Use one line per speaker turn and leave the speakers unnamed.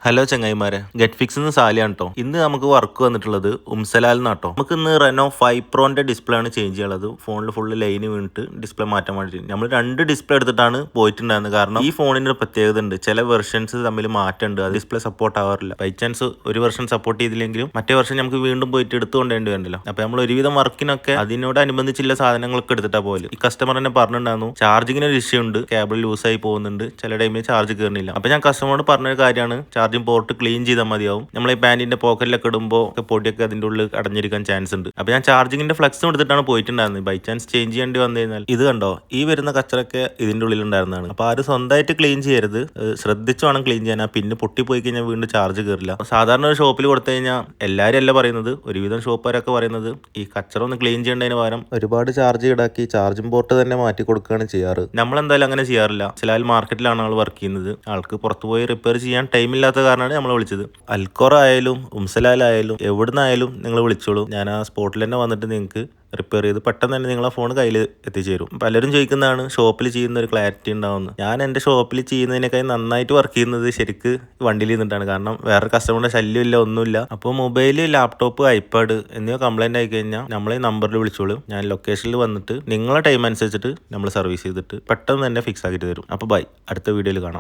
Hello ചങ്ങായിമാരെ, get fix സാലിയാണ് കേട്ടോ. ഇന്ന് നമുക്ക് വർക്ക് വന്നിട്ടുള്ളത് ഉംസലാൽ എന്നാട്ടോ. നമുക്ക് ഇന്ന് റെനോ 5 പ്രോന്റെ ഡിസ്പ്ലേ ആണ് ചേഞ്ച് ചെയ്യാനുള്ളത്. ഫോണിൽ ഫുള്ള് ലൈന് വീണിട്ട് ഡിസ്പ്ലേ മാറ്റാൻ വേണ്ടിയിട്ട് നമ്മൾ 2 ഡിസ്പ്ലേ എടുത്തിട്ടാണ് പോയിട്ടുണ്ടായിരുന്നത്. കാരണം ഈ ഫോണിന് ഒരു പ്രത്യേകത ഉണ്ട്, ചില വെർഷൻസ് തമ്മിൽ മാറ്റമുണ്ട്, അത് ഡിസ്പ്ലേ സപ്പോർട്ട് ആവാറില്ല. ബൈ ചാൻസ് ഒരു വെർഷൻ സപ്പോർട്ട് ചെയ്തില്ലെങ്കിലും മറ്റേ വെർഷൻ നമുക്ക് വീണ്ടും പോയിട്ട് എടുത്തുകൊണ്ടേണ്ടി വരണ്ടല്ലോ. അപ്പൊ നമ്മൾ ഒരുവിധം വർക്കിനൊക്കെ അതിനോടനുബന്ധിച്ചുള്ള സാധനങ്ങളൊക്കെ എടുത്തിട്ടാ പോലെ. ഈ കസ്റ്റമർ തന്നെ പറഞ്ഞിട്ടുണ്ടായിരുന്നു ചാർജിങ്ങിന് ഒരു ഇഷ്യൂ ഉണ്ട്, കേബിൾ ലൂസായി പോകുന്നുണ്ട്, ചില ടൈമിൽ ചാർജ് കയറുന്നില്ല. അപ്പൊ ഞാൻ കസ്റ്റമറോട് പറഞ്ഞൊരു കാര്യമാണ്, ചാർജിങ് പോർട്ട് ക്ലീൻ ചെയ്താൽ മതിയാവും. നമ്മൾ ഈ പാന്റിന്റെ പോക്കറ്റിലൊക്കെ ഇടുമ്പോൾ പൊടിയൊക്കെ അതിന്റെ ഉള്ളിൽ അടഞ്ഞിരിക്കാൻ ചാൻസ് ഉണ്ട്. അപ്പൊ ഞാൻ ചാർജിങ്ങിന്റെ ഫ്ലക്സും എടുത്തിട്ടാണ് പോയിട്ടുണ്ടായിരുന്നത്. ബൈ ചാൻസ് ചേഞ്ച് ചെയ്യേണ്ടി വന്നു കഴിഞ്ഞാൽ ഇത് കണ്ടോ, ഈ വരുന്ന കച്ചറൊക്കെ ഇതിന്റെ ഉള്ളിൽ ഉണ്ടായിരുന്നതാണ്. അപ്പൊ ആരും സ്വന്തമായിട്ട് ക്ലീൻ ചെയ്യരുത്, ശ്രദ്ധിച്ചു വേണം ക്ലീൻ ചെയ്യാൻ. പിന്നെ പൊട്ടിപ്പോയി കഴിഞ്ഞാൽ വീണ്ടും ചാർജ് കയറില്ല. സാധാരണ ഒരു ഷോപ്പിൽ കൊടുത്തു കഴിഞ്ഞാൽ എല്ലാവരും അല്ല പറയുന്നത്, ഒരുവിധം ഷോപ്പുകാരൊക്കെ പറയുന്നത് ഈ കച്ചറ ഒന്ന് ക്ലീൻ ചെയ്യേണ്ടതിന് പകരം ഒരുപാട് ചാർജ് ഈടാക്കി ചാർജിംഗ് പോർട്ട് തന്നെ മാറ്റി കൊടുക്കുകയാണ് ചെയ്യാറ്. നമ്മൾ എന്തായാലും അങ്ങനെ ചെയ്യാറില്ല. ചില മാർക്കറ്റിലാണ് ആൾ വർക്ക് ചെയ്യുന്നത്, ആൾക്ക് പുറത്തു പോയി റിപ്പയർ ചെയ്യാൻ ടൈം ഇല്ലാത്ത കാരണമാണ് നമ്മൾ വിളിച്ചത്. അൽക്കോറ ആയാലും ഉംസലാലായാലും എവിടുന്നായാലും നിങ്ങൾ വിളിച്ചോളൂ, ഞാൻ ആ സ്പോട്ടിൽ തന്നെ വന്നിട്ട് നിങ്ങൾക്ക് റിപ്പയർ ചെയ്ത് പെട്ടെന്ന് തന്നെ നിങ്ങളെ ഫോൺ കയ്യിൽ എത്തിച്ചു തരും. പലരും ചോദിക്കുന്നതാണ് ഷോപ്പിൽ ചെയ്യുന്ന ഒരു ക്ലാരിറ്റി ഉണ്ടാവുന്നത്. ഞാൻ എൻ്റെ ഷോപ്പിൽ ചെയ്യുന്നതിനേക്കാൾ നന്നായിട്ട് വർക്ക് ചെയ്യുന്നത് ശരിക്ക് വണ്ടിയിൽ നിന്നിട്ടാണ്. കാരണം വേറെ കസ്റ്റമറുടെ ശല്യമില്ല, ഒന്നുമില്ല. അപ്പോൾ മൊബൈൽ, ലാപ്ടോപ്പ്, ഐപാഡ് എന്നിവ കംപ്ലൈൻറ്റ് ആയി കഴിഞ്ഞാൽ നമ്മളെ നമ്പറിൽ വിളിച്ചോളൂ. ഞാൻ ലൊക്കേഷനിൽ വന്നിട്ട് നിങ്ങളെ ടൈം അനുസരിച്ചിട്ട് നമ്മൾ സർവീസ് ചെയ്തിട്ട് പെട്ടെന്ന് തന്നെ ഫിക്സ് ആക്കിയിട്ട് തരും. അപ്പോൾ ബൈ, അടുത്ത വീഡിയോയിൽ കാണാം.